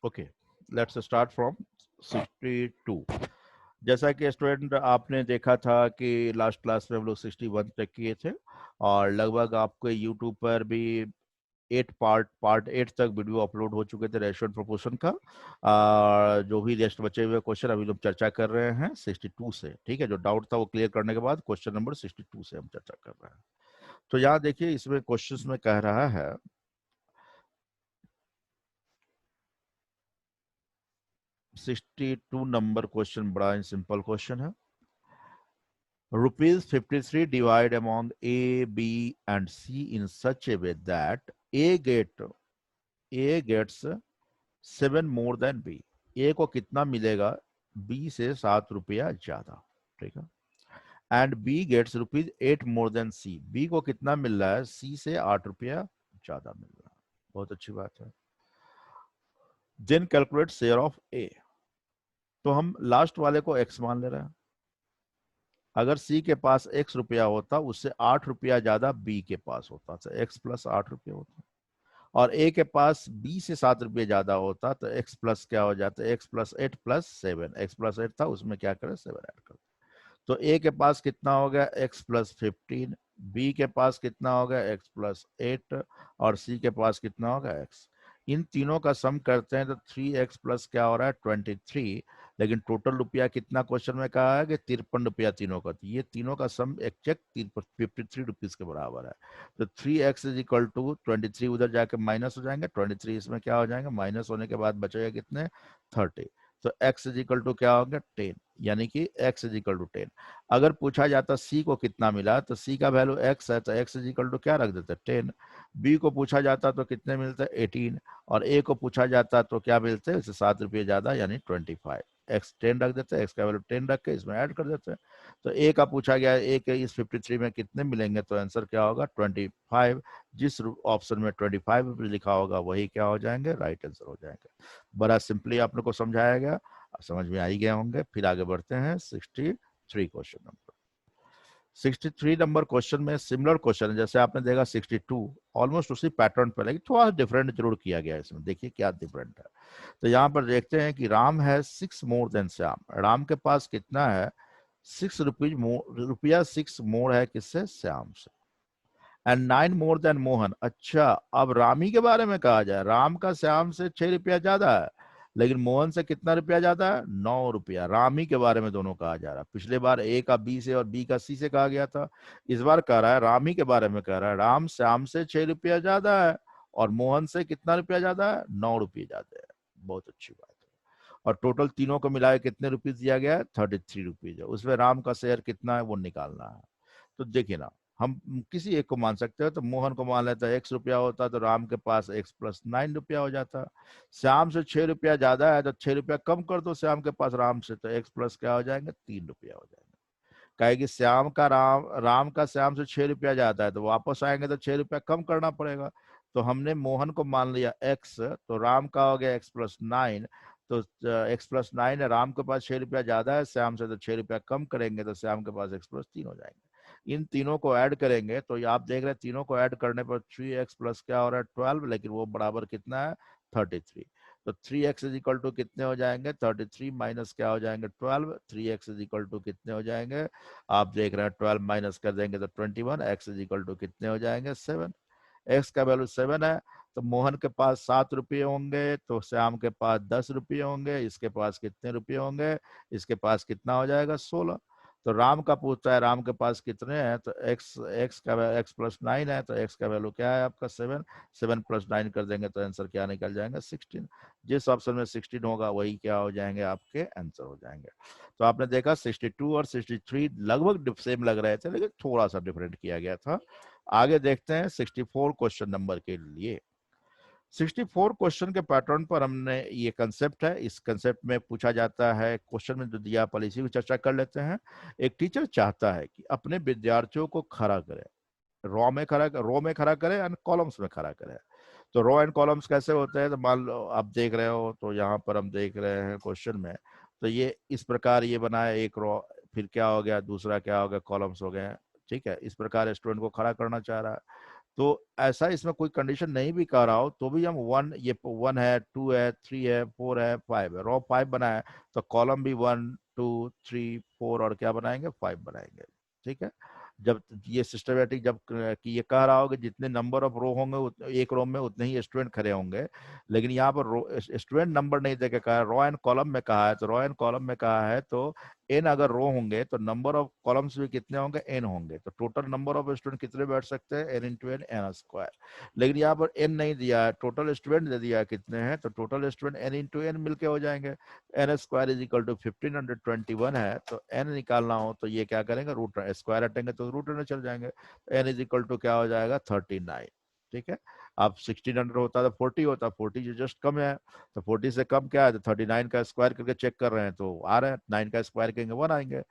Okay, let's start from 62। जैसा कि student आपने देखा था कि लास्ट क्लास में हम लोग 61 तक किए थे, और लगभग आपको यूट्यूब पर भी पार्ट 8 तक वीडियो अपलोड हो चुके थे रेशियो एंड प्रोपोर्शन का। जो भी रेस्ट बचे हुए क्वेश्चन अभी लोग चर्चा कर रहे हैं 62 से। ठीक है, जो डाउट था वो क्लियर करने के बाद क्वेश्चन नंबर 62 से हम चर्चा कर रहे हैं। तो यहाँ देखिए, इसमें क्वेश्चंस में कह रहा है 62 नंबर क्वेश्चन बड़ा ही सिंपल क्वेश्चन है। Rupees 53 divide among A, B, and C in such a way that A gets 7 more than B. A को कितना मिलेगा? B से 7 रुपया ज्यादा। ठीक है। And B gets rupees 8 more than C. B को कितना मिल रहा है? C से 8 रुपया ज्यादा मिल रहा है। बहुत अच्छी बात है। Then calculate share of A. तो हम लास्ट वाले को X मान ले रहे हैं। अगर सी के पास एक्स रुपया होता, उससे 8 रुपया ज्यादा बी के पास होता, तो एक्स प्लस 8 रुपया होता। और ए के पास बी से 7 रुपये ज्यादा होता, तो एक्स प्लस क्या हो जाता? X plus 8 plus 7। X plus 8 था, उसमें क्या करें? 7 ऐड कर। तो ए के पास कितना हो गया? X plus 15। बी के पास कितना हो गया? X plus 8। और सी के पास कितना होगा? एक्स। इन तीनों का सम करते हैं तो 3x प्लस क्या हो रहा है? 23। लेकिन टोटल रुपया कितना क्वेश्चन में कहा है कि 53 रुपया तीनों का। तो ये तीनों का सम एग्जैक्ट 53 रुपीज के बराबर है। तो 3x इज इक्वल टू 23, उधर जाके माइनस हो जाएंगे, 23 इसमें क्या हो जाएंगे? माइनस होने के बाद बचेगा कितने? 30। तो x इज इक्वल टू क्या होगा? 10। यानी कि x इज इक्वल टू 10। अगर पूछा जाता c को कितना मिला, तो c का वैल्यू x है, तो x इज इक्वल टू क्या रख देते? 10। b को पूछा जाता तो कितने मिलते? 18। और a को पूछा जाता तो क्या मिलते? इससे 7 रुपये ज्यादा, यानी 25। एक्स 10 रख देते हैं, एक्स का वैल्यू 10 रख के इसमें ऐड कर देते हैं। तो ए का पूछा गया है, ए के इस 53 में कितने मिलेंगे? तो आंसर क्या होगा? 25। जिस ऑप्शन में 25 लिखा होगा वही क्या हो जाएंगे? राइट आंसर हो जाएंगे। बड़ा सिंपली आप लोग को समझाया गया, समझ में आ ही गए होंगे। फिर आगे बढ़ते हैं 63 क्वेश्चन नंबर। 63 नंबर क्वेश्चन में सिमिलर क्वेश्चन है जैसे आपने देखा 62, ऑलमोस्ट उसी पैटर्न पर, लेकिन थोड़ा डिफरेंट जरूर किया गया है इसमें। देखिए क्या डिफरेंट है। तो यहाँ पर देखते हैं कि राम है 6 मोर देन श्याम। राम के पास कितना है? 6 मोर है किससे? श्याम से। And 9 more than Mohan. अच्छा, अब रामी के बारे में कहा जाए, राम का श्याम से 6 रुपया ज्यादा है, लेकिन मोहन से कितना रुपया ज्यादा है? 9 रुपया। रामी के बारे में दोनों कहा जा रहा है। पिछले बार ए का बी से और बी का सी से कहा गया था। इस बार कह रहा है रामी के बारे में, कह रहा है राम श्याम से 6 रुपया ज्यादा है, और मोहन से कितना रुपया ज्यादा है? 9 रुपये ज्यादा है। बहुत अच्छी बात है। और टोटल तीनों को मिलाए कितने रुपीज दिया गया है? 33 रुपीज है। उसमें राम का शेयर कितना है वो निकालना है। तो देखिए ना, हम किसी एक को मान सकते हैं। तो मोहन को मान लेता है एक्स रुपया होता, तो राम के पास एक्स प्लस 9 रुपया हो जाता। श्याम से 6 रुपया ज्यादा है, तो 6 रुपया कम कर दो श्याम के पास राम से, तो एक्स प्लस क्या हो जाएंगे? 3 रुपया हो जाएंगे। कहे कि श्याम का राम का श्याम से 6 रुपया ज्यादा है, तो वापस आएंगे तो 6 रुपया कम करना पड़ेगा। तो हमने मोहन को मान लिया एक्स, तो राम का हो गया एक्स प्लस 9। तो एक्स प्लस 9 है, राम के पास 6 रुपया ज्यादा है श्याम से, तो 6 रुपया कम करेंगे तो श्याम के पास एक्स प्लस 3 हो जाएंगे। इन तीनों को ऐड करेंगे तो ये आप देख रहे हैं, तीनों को ऐड करने पर 3x प्लस क्या हो रहा है? 12, लेकिन वो बराबर कितना है? 33। तो 3x इज इक्वल टू कितने हो जाएंगे? 33 माइनस क्या हो जाएंगे? 12। 3x इज इक्वल टू कितने हो जाएंगे? आप देख रहे हैं 12 माइनस कर देंगे तो 21। x इज इक्वल टू कितने हो जाएंगे? 7। x का वैल्यू 7 है। तो मोहन के पास 7 रुपये होंगे, तो श्याम के पास 10 रुपये होंगे, इसके पास कितने रुपये होंगे? इसके पास कितना हो जाएगा? 16। तो राम का पूछता है राम के पास कितने हैं, तो x x का x प्लस 9 है, तो x का वैल्यू क्या है आपका? 7। 7 प्लस 9 कर देंगे तो आंसर क्या निकल जाएगा? 16। जिस ऑप्शन में 16 होगा वही क्या हो जाएंगे? आपके आंसर हो जाएंगे। तो आपने देखा 62 और 63 लगभग सेम लग रहे थे, लेकिन थोड़ा सा डिफरेंट किया गया था। आगे देखते हैं 64 क्वेश्चन नंबर के लिए। 64 क्वेश्चन के पैटर्न पर हमने ये कंसेप्ट है, इस कंसेप्ट में पूछा जाता है, क्वेश्चन में जो दिया पॉलिसी की चर्चा कर लेते हैं। एक टीचर चाहता है कि अपने विद्यार्थियों को खड़ा करे, रो में खड़ा करे एंड कॉलम्स में खड़ा करे। तो रो एंड कॉलम्स कैसे होते हैं? तो मान लो आप देख रहे हो, तो यहाँ पर हम देख रहे हैं क्वेश्चन में, तो ये इस प्रकार ये बना है एक रो, फिर क्या हो गया? दूसरा क्या हो गया? कॉलम्स हो गए। ठीक है, इस प्रकार स्टूडेंट को खड़ा करना चाह रहा है। तो ऐसा इसमें कोई कंडीशन नहीं भी कह रहा हो तो भी हम वन, ये वन है, टू है, थ्री है, फोर है, फाइव है, रो फाइव बना है तो कॉलम भी वन टू थ्री फोर और क्या बनाएंगे, फाइव बनाएंगे। ठीक है, जब ये सिस्टमेटिक जब कि ये कह रहा हो कि जितने नंबर ऑफ रो होंगे एक रो में उतने ही स्टूडेंट खड़े होंगे, लेकिन यहाँ पर स्टूडेंट नंबर नहीं देके कहा है, रो एंड कॉलम में कहा है, तो रो एंड कॉलम में कहा है तो एन अगर रो होंगे तो नंबर ऑफ कॉलम्स भी कितने होंगे, एन होंगे, तो टोटल नंबर ऑफ स्टूडेंट कितने बैठ सकते हैं, N into N, N square. लेकिन यहाँ पर एन नहीं दिया है, टोटल स्टूडेंट दे दिया है कितने हैं, तो total student N into N मिलके हो जाएंगे। N square is equal to 1521 है, तो एन निकालना हो तो ये क्या करेंगे, रूट स्क्वायर हटेंगे तो रूट में चल जाएंगे। एन इज इक्वल टू क्या हो जाएगा, 39। ठीक है, अब 1600 होता तो 40 होता, 40 जो जस्ट कम है, तो 40 से कम क्या है, तो 39 का स्क्वायर करके चेक कर रहे हैं तो आ रहे हैं, 9 का स्क्वायर करेंगे 1 आएंगे,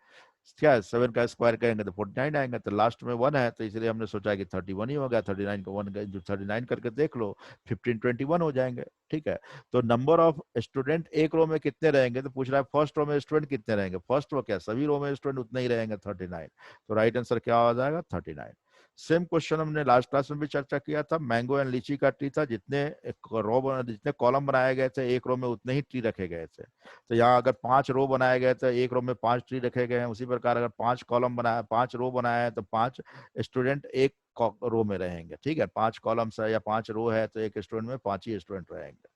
क्या है 7 का स्क्वायर करेंगे तो 49 आएंगे, तो लास्ट में 1 है तो इसलिए हमने सोचा कि 31 ही हो गया, 39 को 1 जो 39 करके देख लो 1521 हो जाएंगे। ठीक है, तो नंबर ऑफ स्टूडेंट एक रो में कितने रहेंगे, तो पूछ रहा है फर्स्ट रो में स्टूडेंट कितने रहेंगे, फर्स्ट रो क्या सभी रो में स्टूडेंट उतने ही रहेंगे 39, तो राइट आंसर क्या हो जाएगा 39। सेम क्वेश्चन हमने लास्ट क्लास में भी चर्चा किया था, मैंगो एंड लीची का ट्री था, जितने रो जितने कॉलम बनाए गए थे एक रो में उतने ही ट्री रखे गए थे, तो यहाँ अगर 5 रो बनाए गए थे एक रो में 5 ट्री रखे गए हैं, उसी प्रकार अगर 5 कॉलम बनाया 5 रो बनाया है तो 5 स्टूडेंट एक रो में रहेंगे। ठीक है, 5 कॉलम्स है या 5 रो है तो एक स्टूडेंट में 5 ही स्टूडेंट रहेंगे।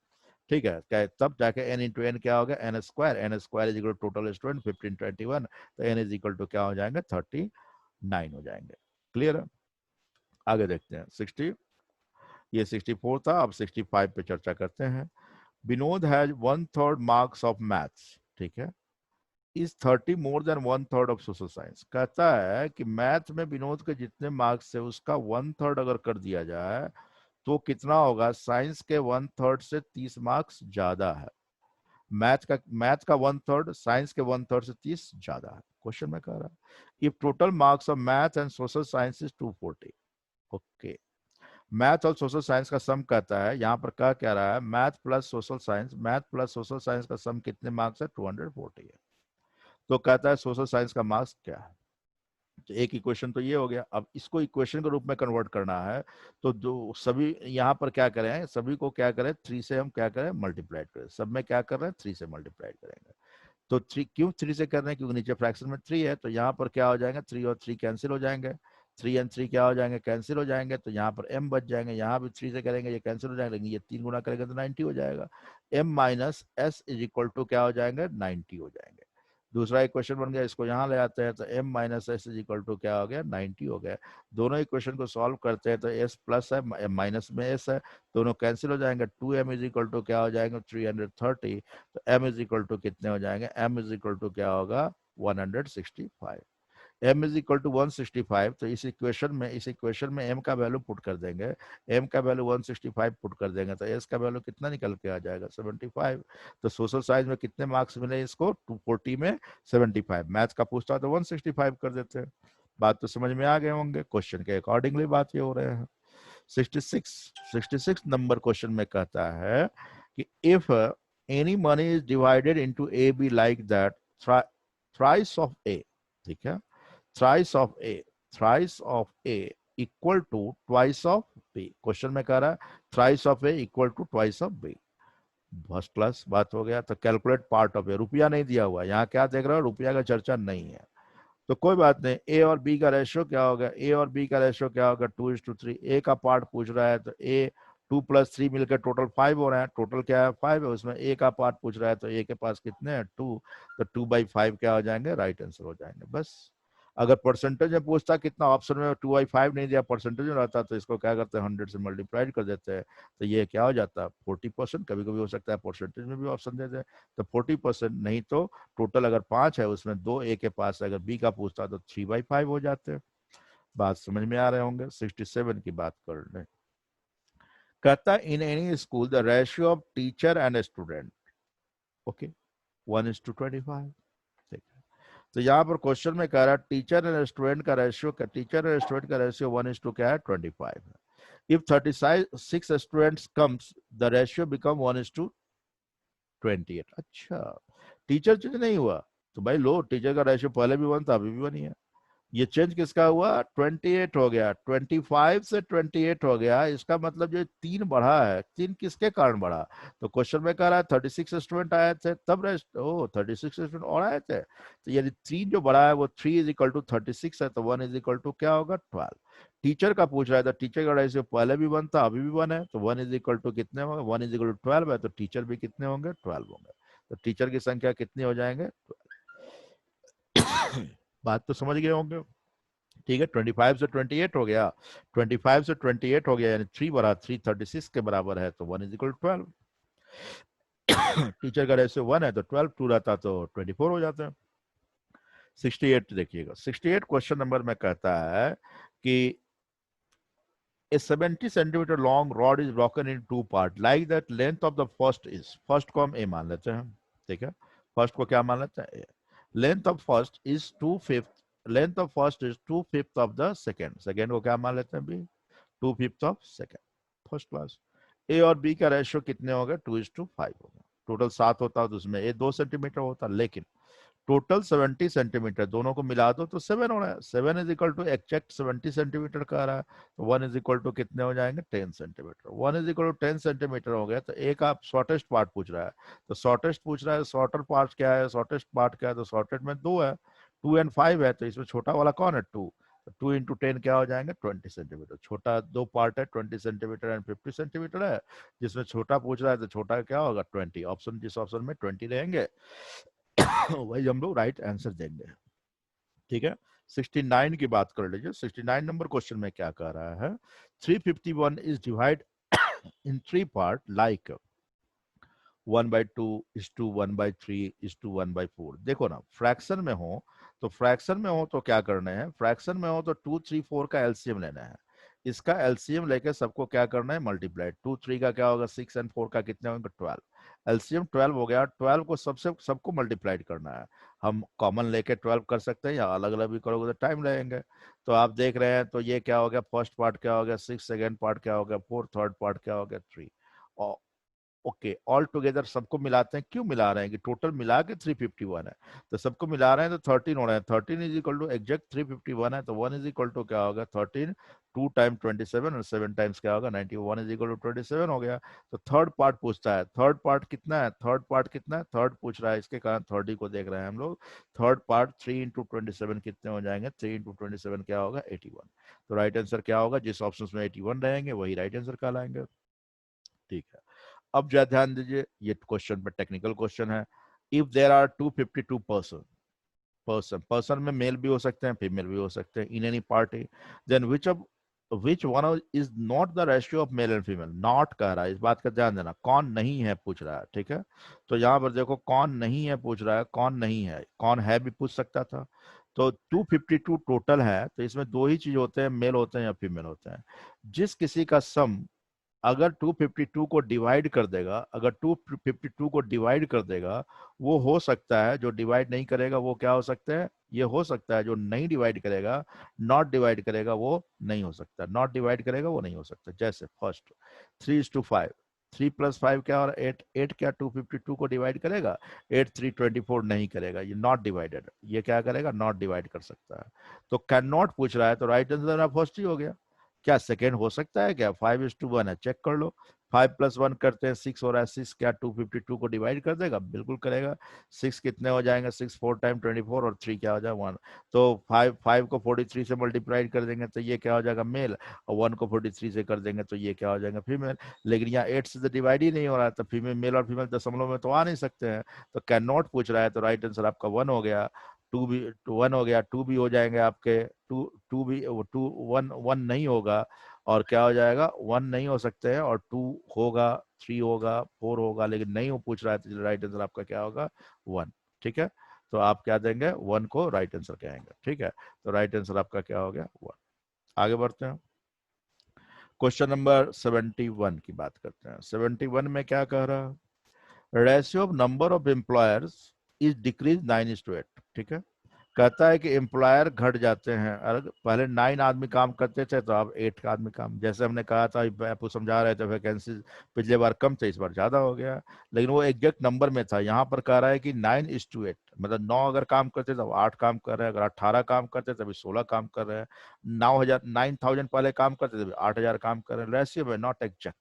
ठीक है, क्या तब जाके एन इंटू एन क्या हो गया, N square, N square is equal total student 1521, तो एन इज इक्वल टू क्या हो जाएंगे 39 हो जाएंगे। क्लियर है, आगे देखते हैं 60, ये 64 था, अब 65 पे चर्चा करते हैं। Vinod has 1/3 marks of maths, ठीक है, is 30 more than 1/3 of social science. कहता है कि मैथ में विनोद के जितने मार्क्स है उसका 1/3 अगर कर दिया जाए तो कितना होगा, साइंस के 1/3 से 30 मार्क्स ज्यादा है, मैथ का 1/3 साइंस के 1/3 से 30 ज्यादा है। क्वेश्चन में कह रहा है if total marks of math and social science is 240। Okay, math और सोशल साइंस का सम कहता है, यहाँ पर क्या रहा है, math plus social science, math plus social science का सम कितने मार्क्स है, 240 है, तो कहता है सोशल साइंस का मार्क्स क्या है। तो एक इक्वेशन तो ये हो गया, अब इसको इक्वेशन के रूप में कन्वर्ट करना है तो जो सभी यहाँ पर क्या करें, सभी को क्या करें 3 से हम क्या करें मल्टीप्लाई करें, सब में क्या कर रहे हैं 3 से मल्टीप्लाई करेंगे, तो 3 क्यों 3 से कर रहे हैं, क्योंकि नीचे फ्रैक्शन में 3 है, तो यहाँ पर क्या हो जाएंगे 3 और 3 कैंसिल हो जाएंगे, 3 एंड 3 क्या हो जाएंगे कैंसिल हो जाएंगे, तो यहाँ पर m बच जाएंगे, यहाँ भी 3 से करेंगे ये कैंसिल हो जाएंगे, लेकिन ये 3 गुना करेंगे तो 90 हो जाएगा, m minus S is equal to क्या हो जाएंगे 90 हो जाएंगे। दूसरा इक्वेशन बन गया, इसको यहाँ ले आते हैं तो m minus S is equal to क्या हो गया 90 हो गया। दोनों इक्वेशन को सॉल्व करते हैं तो s प्लस है माइनस में s है, दोनों कैंसिल हो जाएंगे, 2m इज इक्वल टू क्या हो जाएंगे 330, तो m इज इक्वल टू कितने हो जाएंगे, m इज इक्वल टू क्या होगा 165, m इज इक्वल टू 165, तो इस इक्वेशन में m का वैल्यू पुट कर देंगे, m का वैल्यू 165 पुट कर देंगे तो s का वैल्यू कितना निकल के आ जाएगा 75। तो सोशल साइंस में कितने मार्क्स मिले इसको 240 में 75, मैथ्स का पूछता तो 165 कर देते हैं। बात तो समझ में आ गए होंगे, क्वेश्चन के अकॉर्डिंगली बात ये हो रहे हैं। 66 नंबर क्वेश्चन में कहता है कि if any money is divided into A B like that thrice of A, ठीक है, thrice of A equal to twice of B, question में कह रहा है thrice of A equal to twice of B, first class बात हो गया। तो कैलकुलेट पार्ट ऑफ ए, रुपया नहीं दिया हुआ, यहाँ क्या देख रहे हो रुपया का चर्चा नहीं है, तो कोई बात नहीं, ए और बी का रेशियो क्या होगा, ए और बी का रेशियो क्या होगा 2:3, ए का पार्ट पूछ रहा है तो ए 2 + 3 मिलकर टोटल 5 हो रहा है, टोटल क्या है 5 है, उसमें ए का पार्ट पूछ रहा है तो ए के पास कितने हैं 2, तो 2/5 क्या हो जाएंगे राइट आंसर हो जाएंगे बस। अगर परसेंटेज में पूछता कितना, ऑप्शन में 2/5 नहीं दिया, परसेंटेज में रहता तो इसको क्या करते हैं 100 से मल्टीप्लाइड कर देते हैं, तो ये क्या हो जाता है 40%, कभी कभी हो सकता है परसेंटेज में भी ऑप्शन दे दे, तो 40%, नहीं तो टोटल अगर 5 है उसमें 2 ए के पास है, अगर बी का पूछता तो 3/5 हो जाते हैं। बात समझ में आ रहे होंगे। 67 की बात कर रहे, कहता in any school the ratio of teacher and student, okay 1:25, ठीक है, तो यहाँ पर क्वेश्चन में कह रहा है टीचर एंड स्टूडेंट का रेशियो, टीचर एंड स्टूडेंट का रेशियो 1:25 क्या है 25 है। If 36 students comes the ratio become 1:28। अच्छा, टीचर चेंज नहीं हुआ तो भाई लो, टीचर का रेशियो पहले भी 1 था अभी भी 1 ही है, ये चेंज किसका हुआ, 28 हो गया, 25 से 28 हो गया। इसका मतलब जो 3 बढ़ा है, 3 किसके कारण बढ़ा, तो क्वेश्चन में कह रहा है 36 स्टूडेंट आए थे तब रेस्ट, ओ 36 स्टूडेंट और आए थे, तो यदि 3 जो बढ़ा है वो 3 इज इक्वल टू 36 है, तो 1 इज इक्वल टू क्या होगा, 12। टीचर का पूछ रहा है, तो टीचर का रेशियो पहले भी 1 था, अभी भी 1 है, तो 1 इज इक्वल टू कितने होंगे, 1 इज इक्वल टू 12 है, तो टीचर भी कितने होंगे, 12 होंगे। तो टीचर की संख्या कितनी हो जाएंगे, बात तो समझ गए होंगे। ठीक है, 25 से 28 हो गया, 25 से 28 हो गया, यानी 3 बढ़ा, 3 36 के बराबर है, तो 1 इज इक्वल 12। टीचर का रेशियो 1 है, तो 12 2 रहता तो 24 हो जाता है। 68 देखिएगा, 68 क्वेश्चन नंबर में कहता है कि a 70 centimeter long rod is broken in two parts like that length of the first is, first को हम a मान लेते हैं, ठीक है, फर्स्ट को क्या मान लेते हैं, length of first is 2/5, length of first is 2/5 of the second, second को क्या मान लेते हैं b, 2/5 of second, first class. A और बी का रेशियो कितने हो गए, 2:5 हो गया, टोटल 7 होता तो उसमें ए 2 सेंटीमीटर होता, लेकिन टोटल 70 सेंटीमीटर, दोनों को मिला दो तो 7 हो रहा है, 7 is equal to exact 70 centimetre का आ रहा है, तो 1 इज इक्वल टू कितने हो जाएंगे, 10 centimetre, 1 is equal to 10 centimetre हो गया। तो एक आप शॉर्टेस्ट पार्ट पूछ रहा है, तो शॉर्टेस्ट पूछ रहा है, शॉर्टर पार्ट क्या है, शॉर्टेस्ट पार्ट क्या है, तो शॉर्टेड में 2 है, 2 एंड 5 है, तो इसमें छोटा वाला कौन है, 2, तो 2 इंटू 10 क्या हो जाएंगे, 20 सेंटीमीटर, छोटा 2 पार्ट है, 20 सेंटीमीटर एंड 50 सेंटीमीटर है, जिसमें छोटा पूछ रहा है तो छोटा क्या होगा, 20, ऑप्शन जिस ऑप्शन में 20 रहेंगे वही हम लोग राइट आंसर देंगे। ठीक है, 69 की बात कर लीजिए, 69 नंबर क्वेश्चन में क्या कह रहा है, 351 is divide in 3 part like 1/2:1/3:1/4। देखो ना, फ्रैक्शन में हो तो क्या करना है, फ्रैक्शन में हो तो 2 3 4 का एलसीएम लेना है, इसका एलसीएम लेके सबको क्या करना है, मल्टीप्लाई, 2 3 का क्या होगा 6 एंड 4 का कितने होंगे 12, एलसीएम 12 हो गया, 12 को सबको मल्टीप्लाइड करना है। हम कॉमन लेके 12 कर सकते हैं या अलग अलग भी करोगे तो टाइम लगेंगे। तो आप देख रहे हैं, तो ये क्या हो गया, फर्स्ट पार्ट क्या हो गया 6, सेकेंड पार्ट क्या हो गया 4, थर्ड पार्ट क्या हो गया 3, ओके, ऑल टुगेदर सबको मिलाते हैं, क्यों मिला रहे हैं कि टोटल मिला के 351 है, तो सबको मिला रहे हैं तो 13 हो रहे हैं, 13 इज इक्वल टू एग्जैक्ट 351 है, तो 1 इज इक्वल टू क्या होगा 13, 2 टाइम 27 और 7 टाइम्स क्या होगा 91 इज इक्वल टू 27 हो गया। तो थर्ड पार्ट पूछता है, थर्ड पार्ट कितना है, थर्ड पार्ट कितना है, थर्ड पूछ रहा है, इसके कारण थर्ड ही को देख रहे हैं हम लोग। थर्ड पार्ट 3 इंटू 27 कितने हो जाएंगे, 3 इंटू 27 क्या होगा 81। तो राइट आंसर क्या होगा, जिस ऑप्शन में 81 रहेंगे वही राइट आंसर कहलाएंगे। ठीक है, अब जरा ध्यान दीजिए, ये क्वेश्चन पे टेक्निकल क्वेश्चन है। इफ देर आर 252 पर्सन में मेल भी हो सकते हैं फीमेल भी हो सकते हैं in any party, then which one is not the ratio of male and female, not कह रहा है, इस बात का ध्यान देना, कौन नहीं है पूछ रहा है, ठीक है। तो यहाँ पर देखो कौन नहीं है पूछ रहा है, कौन नहीं है, कौन है भी पूछ सकता था। तो 252 टोटल है, तो इसमें दो ही चीज होते हैं, मेल होते हैं या फीमेल होते हैं। जिस किसी का सम अगर 252 को डिवाइड कर देगा, अगर 252 को डिवाइड कर देगा, वो हो सकता है, जो डिवाइड नहीं करेगा वो क्या हो सकता है, ये हो सकता है, जो नहीं डिवाइड करेगा, नॉट डिवाइड करेगा वो नहीं हो सकता, नॉट डिवाइड करेगा वो नहीं हो सकता। जैसे फर्स्ट 3:5, 3 + 5 क्या और 8, 8 क्या 252 को डिवाइड करेगा, 8 3 24 नहीं करेगा, ये नॉट डिवाइडेड, ये क्या करेगा, नॉट डिवाइड कर सकता है। तो कैन नॉट पूछ रहा है, तो राइट आंसर फर्स्ट ही हो गया। क्या सेकेंड हो सकता है क्या, 5:1 है, चेक कर लो, 5 + 1 करते हैं 6 हो रहा है, 6 क्या 252 को डिवाइड कर देगा, बिल्कुल करेगा। 6 कितने हो जाएंगे, 6 4 टाइम 24 और 3 क्या हो जाएगा 1, तो 5 को 43 से मल्टीप्लाइड कर देंगे तो ये क्या हो जाएगा मेल, और 1 को 43 से कर देंगे तो ये क्या हो जाएगा फीमेल। लेकिन यहाँ 8 से तो डिवाइड ही नहीं हो रहा है, तो फीमेल मेल और फीमेल दशमलव में तो आ नहीं सकते हैं, तो कैन नॉट पूछ रहा है, तो राइट आंसर आपका 1 हो गया। 2 भी 1 हो गया, 2 भी हो जाएंगे आपके, 2 2 भी 2 1 1 नहीं होगा, और क्या हो जाएगा 1 नहीं हो सकते हैं, और 2 होगा, 3 होगा, 4 होगा, लेकिन नहीं हो पूछ रहा है, तो राइट आंसर आपका क्या होगा 1। ठीक है, तो आप क्या देंगे 1 को राइट आंसर कहेंगे। ठीक है, तो राइट आंसर आपका क्या हो गया 1। आगे बढ़ते हैं, क्वेश्चन नंबर 71 की बात करते हैं। 71 में क्या कह रहा है, ratio of number of employers is decrease 9:8। ठीक है, कहता है कि एम्प्लॉयर घट जाते हैं। अगर पहले 9 आदमी काम करते थे तो अब 8 आदमी काम, जैसे हमने कहा था, आपको समझा रहे थे, वैकेंसी पिछले बार कम थे, इस बार ज्यादा हो गया, लेकिन वो एग्जैक्ट नंबर में था। यहाँ पर कह रहा है कि 9:8, मतलब 9 अगर काम करते तो 8 काम कर रहे हैं, अगर 18 काम करते तभी 16 काम कर रहे हैं, 9,000 पहले काम करते थे 8,000 काम कर रहे हैं। रेशियो में नॉट एग्जैक्ट,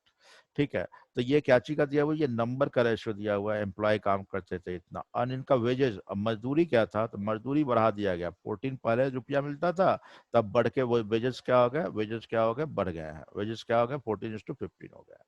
ठीक है। तो ये क्या चीज का दिया हुआ, ये नंबर का रेशियो दिया हुआ है, एम्प्लॉय काम करते थे इतना। और इनका वेजेस, अब मजदूरी क्या था, तो मजदूरी बढ़ा दिया गया। 14 पहले रुपया मिलता था, तब बढ़ के वो वेजेस क्या हो गया, वेजेस क्या हो गए, बढ़ गए हैं। वेजेस क्या हो गए, 14:15 हो गया।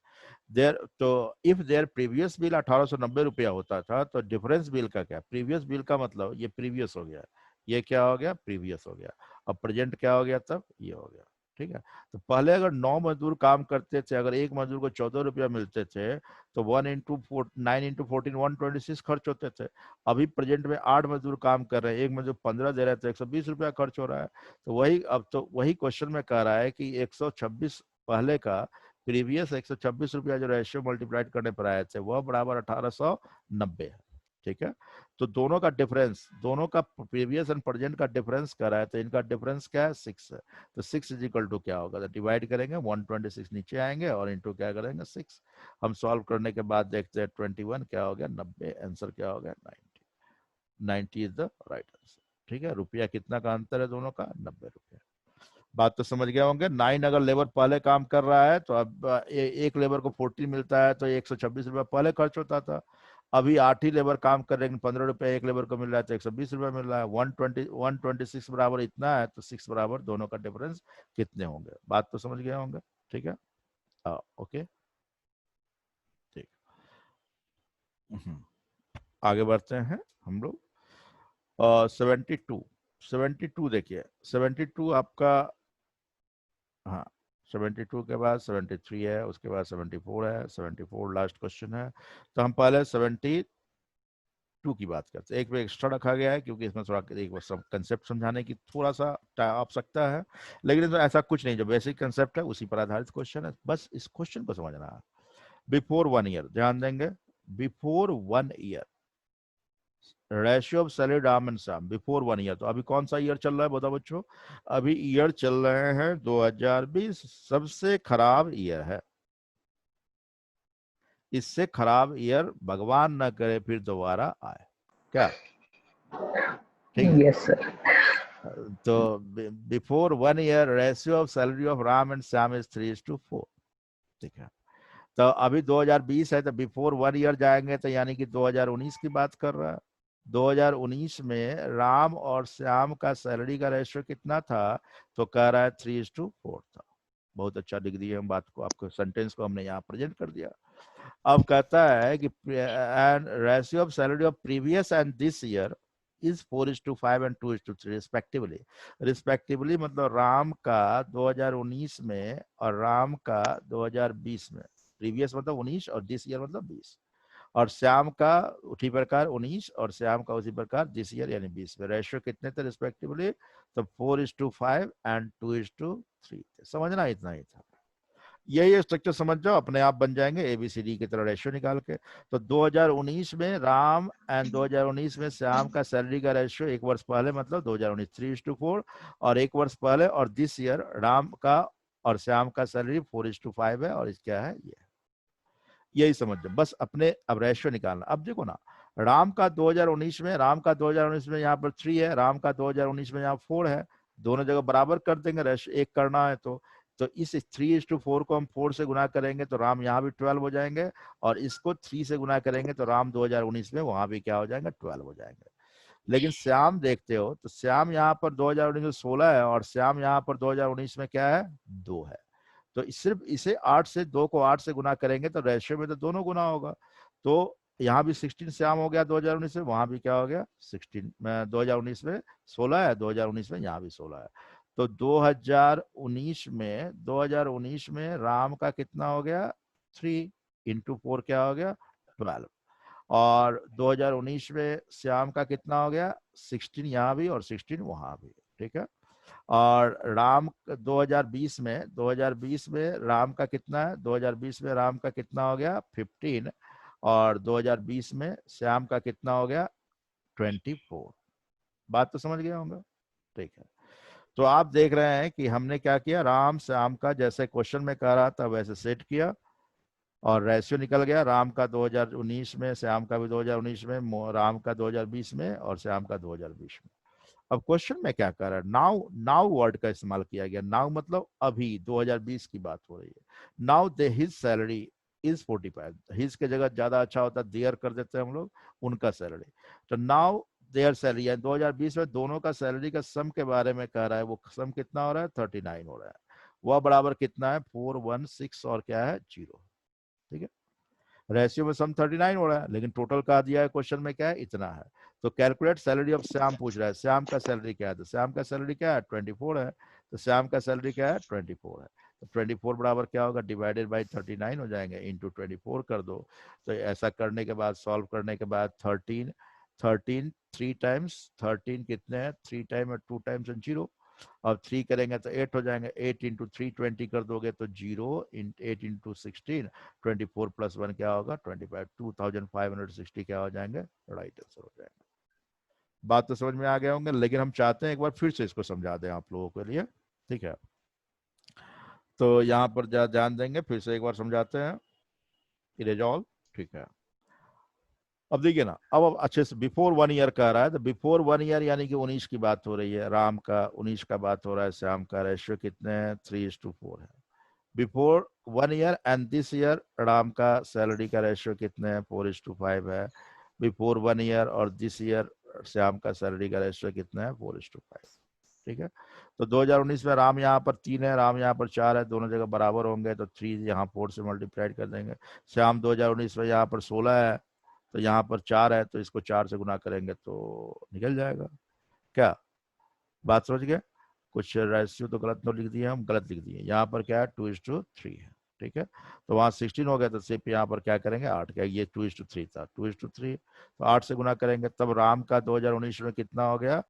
देर तो इफ देयर प्रीवियस बिल 1890 रुपया होता था, तो डिफरेंस बिल का क्या, प्रीवियस बिल का मतलब ये प्रीवियस हो गया, ये क्या हो गया, प्रीवियस हो गया। अब प्रेजेंट क्या हो गया, तब ये हो गया, ठीक है। तो पहले अगर 9 मजदूर काम करते थे, अगर एक मजदूर को 14 रुपया मिलते थे, तो 9 × 14 126 खर्च होते थे। अभी प्रेजेंट में 8 मजदूर काम कर रहे हैं, एक मजदूर 15 दे रहे थे, 120 रुपया खर्च हो रहा है। तो वही, अब तो वही क्वेश्चन में कह रहा है कि 126 पहले का, प्रीवियस 126 रुपया जो रेशियो मल्टीप्लाइड करने पर आए थे, वह बराबर 1890 है, ठीक है। तो दोनों का डिफरेंस, दोनों का प्रीवियस एंड प्रेजेंट का डिफरेंस कर रहा है, तो इनका डिफरेंस क्या है, 6 है। तो 6 इज इक्वल टू क्या होगा, तो डिवाइड करेंगे, 126 नीचे आएंगे और इंटू क्या करेंगे, 6। हम सॉल्व करने के बाद देखते हैं 21 क्या हो गया, 90। आंसर क्या हो गया, 90। 90 इज द राइट आंसर, ठीक है। रुपया कितना का अंतर है दोनों का, 90 रुपया। बात तो समझ गए होंगे। 9 अगर लेबर पहले काम कर रहा है, तो अब एक लेबर को 40 मिलता है, तो 126 रुपया पहले खर्च होता था। अभी 8 ही लेबर काम कर रहे हैं, 15 रुपया एक लेबर को मिल रहा है, तो 120 रुपया मिल रहा है। 126 बराबर इतना है, तो 6 बराबर दोनों का डिफरेंस कितने होंगे। बात तो समझ गए होंगे, ठीक है। ओके, ठीक। आगे बढ़ते हैं हम लोग। 72, 72 देखिए, 72 आपका, हाँ, 72 के बाद 73 है, उसके बाद 74 है, 74 लास्ट क्वेश्चन है। तो हम पहले 72 की बात करते हैं। एक पे एक्स्ट्रा रखा गया है क्योंकि इसमें थोड़ा एक सब कंसेप्ट समझाने की थोड़ा सा आवश्यकता है, लेकिन इसमें ऐसा कुछ नहीं, जो बेसिक कंसेप्ट है उसी पर आधारित क्वेश्चन है, बस इस क्वेश्चन को समझना है। बिफोर 1 ईयर, ध्यान देंगे, before 1 year ratio of salary Ram and Shyam, before 1 year. तो अभी कौन सा ईयर चल रहा है बताओ बच्चों, अभी ईयर चल रहे हैं 2020, सबसे खराब ईयर है। इससे खराब ईयर भगवान न करे फिर दोबारा आए, क्या, ठीक है। Yes sir. तो before 1 year ratio of salary of Ram and Shyam is 3:4, ठीक है। तो अभी 2020 है, तो बिफोर 1 ईयर जाएंगे, तो यानी कि 2019 की बात कर रहा है। 2019 में राम और श्याम का सैलरी का रेशियो कितना था, तो कह रहा है 3:4 था। बहुत अच्छा लिख दिए हम बात को, आपको सेंटेंस को हमने यहाँ प्रेजेंट कर दिया। अब कहता है कि and ratio of salary of previous and this year is 4:5 and 2:3 respectively. Respectively मतलब राम का 2019 में और राम का 2020 में, प्रीवियस मतलब 19 और दिस ईयर मतलब 20, और श्याम का उसी प्रकार 19 और श्याम का उसी प्रकार दिस ईयर यानी 20 में रेशियो कितने थे रिस्पेक्टिवली, तो 4:5 एंड 2:3 थे। समझना इतना ही था, यही स्ट्रक्चर समझ जाओ, अपने आप बन जाएंगे एबीसीडी की तरह रेशियो निकाल के। तो 2019 में राम एंड 2019 में श्याम का सैलरी का रेशियो, एक वर्ष पहले मतलब 2019 3:4, और एक वर्ष पहले और दिस ईयर राम का और श्याम का सैलरी 4:5 है, और इस क्या है ये, यही समझ जाओ बस। अपने अब रेशियो निकालना। अब देखो ना, राम का 2019 में, राम का 2019 में यहाँ पर 3 है, राम का 2019 में यहाँ 4 है, दोनों जगह बराबर कर देंगे, रेशियो एक करना है तो इस 3:4 को हम 4 से गुना करेंगे तो राम यहाँ भी 12 हो जाएंगे, और इसको 3 से गुना करेंगे तो राम 2019 में वहां भी क्या हो जाएंगे, 12 हो जाएंगे। लेकिन श्याम देखते हो, तो श्याम यहाँ पर 2019 में 16 है, और श्याम यहाँ पर 2019 में क्या है, 2 है। तो सिर्फ इसे 8 से, 2 को 8 से गुना करेंगे तो रेशियो में तो दोनों गुना होगा। तो यहाँ भी 16 श्याम हो गया 2019 में, वहां भी क्या हो गया 16 में, 2019 में 16 है, 2019 में यहाँ भी 16 है। तो 2019 में राम का कितना हो गया, 3 × 4 क्या हो गया, 12, और 2019 में श्याम का कितना हो गया, 16 यहाँ भी और 16 वहां भी, ठीक है। और राम 2020 में राम का कितना है, 2020 में राम का कितना हो गया 15, और 2020 में श्याम का कितना हो गया 24। बात तो समझ गए होंगे, ठीक है। तो आप देख रहे हैं कि हमने क्या किया, राम श्याम का जैसे क्वेश्चन में कह रहा था वैसे सेट किया और रेशियो निकल गया, राम का 2019 में, श्याम का भी 2019 में, राम का 2020 में और श्याम का 2020 में। अब क्वेश्चन में क्या कर रहा है, नाउ, नाउ वर्ड का इस्तेमाल किया गया। नाउ मतलब अभी 2020 की बात हो रही है। Now they his salary is 45, his के जगह ज्यादा अच्छा होता देयर कर देते हैं हम लोग, उनका सैलरी। तो नाउ देयर सैलरी, यानी 2020 में दोनों का सैलरी का सम के बारे में कह रहा है। वो सम कितना हो रहा है, 39 हो रहा है। वह बराबर कितना है, 416 और क्या है, 0। ठीक है, रेशियो में सम 39 हो रहा है, लेकिन टोटल कहा दिया है क्वेश्चन में क्या है, इतना है। तो कैलकुलेट सैलरी ऑफ श्याम पूछ रहा है, श्याम का सैलरी क्या है, तो श्याम का सैलरी क्या है, 24 है। तो श्याम का सैलरी क्या है, 24 है। तो 24 बराबर क्या होगा, डिवाइडेड बाई 39 हो जाएंगे, इंटू 24 कर दो। तो ऐसा करने के बाद, सॉल्व करने के बाद 13 3 टाइम्स 13 कितने हैं, 3 टाइम और 2 टाइम्स 0। अब 3 करेंगे तो 8 हो जाएंगे, 8 इंटू 3 20 कर दोगे तो 0, 8 इंटू 16 24 प्लस 1 क्या होगा, 25, 2560 क्या हो जाएंगे, राइट आंसर हो जाएंगे। बात तो समझ में आ गए होंगे, लेकिन हम चाहते हैं एक बार फिर से इसको समझा दें आप लोगों के लिए, ठीक है। तो यहाँ पर ध्यान देंगे, फिर से एक बार समझाते हैं, इरेज ऑल, ठीक है। अब देखिए ना, अब अच्छे से बिफोर 1 ईयर कह रहा है, तो बिफोर 1 ईयर यानी कि 19 की बात हो रही है, राम का 19 का बात हो रहा है, श्याम का रेशियो कितने हैं, 3:4 है। Before 1 year and this year Ram का सैलरी का रेशियो कितने हैं, 4:5 है। बिफोर 1 ईयर और दिस ईयर श्याम का सैलरी का रेशियो कितना है, 4:5। ठीक है, तो 2019 में राम यहाँ पर 3 है, राम यहाँ पर 4 है, दोनों जगह बराबर होंगे, तो 3 यहाँ 4 से मल्टीप्लाइड कर देंगे। श्याम 2019 में यहाँ पर 16 है, तो यहाँ पर 4 है, तो इसको 4 से गुना करेंगे तो निकल जाएगा। क्या बात समझ गए, कुछ रेशियो तो गलत तो लिख दिए, हम गलत लिख दिए, यहाँ पर क्या है, 2:3 है। ठीक है, तो वहाँ 16 हो गया, तो सिर्फ यहाँ पर क्या करेंगे, 8, क्या ये 2:3 था, 2:3, तो 8 से गुना करेंगे, तब राम का 2019 में कितना हो गया,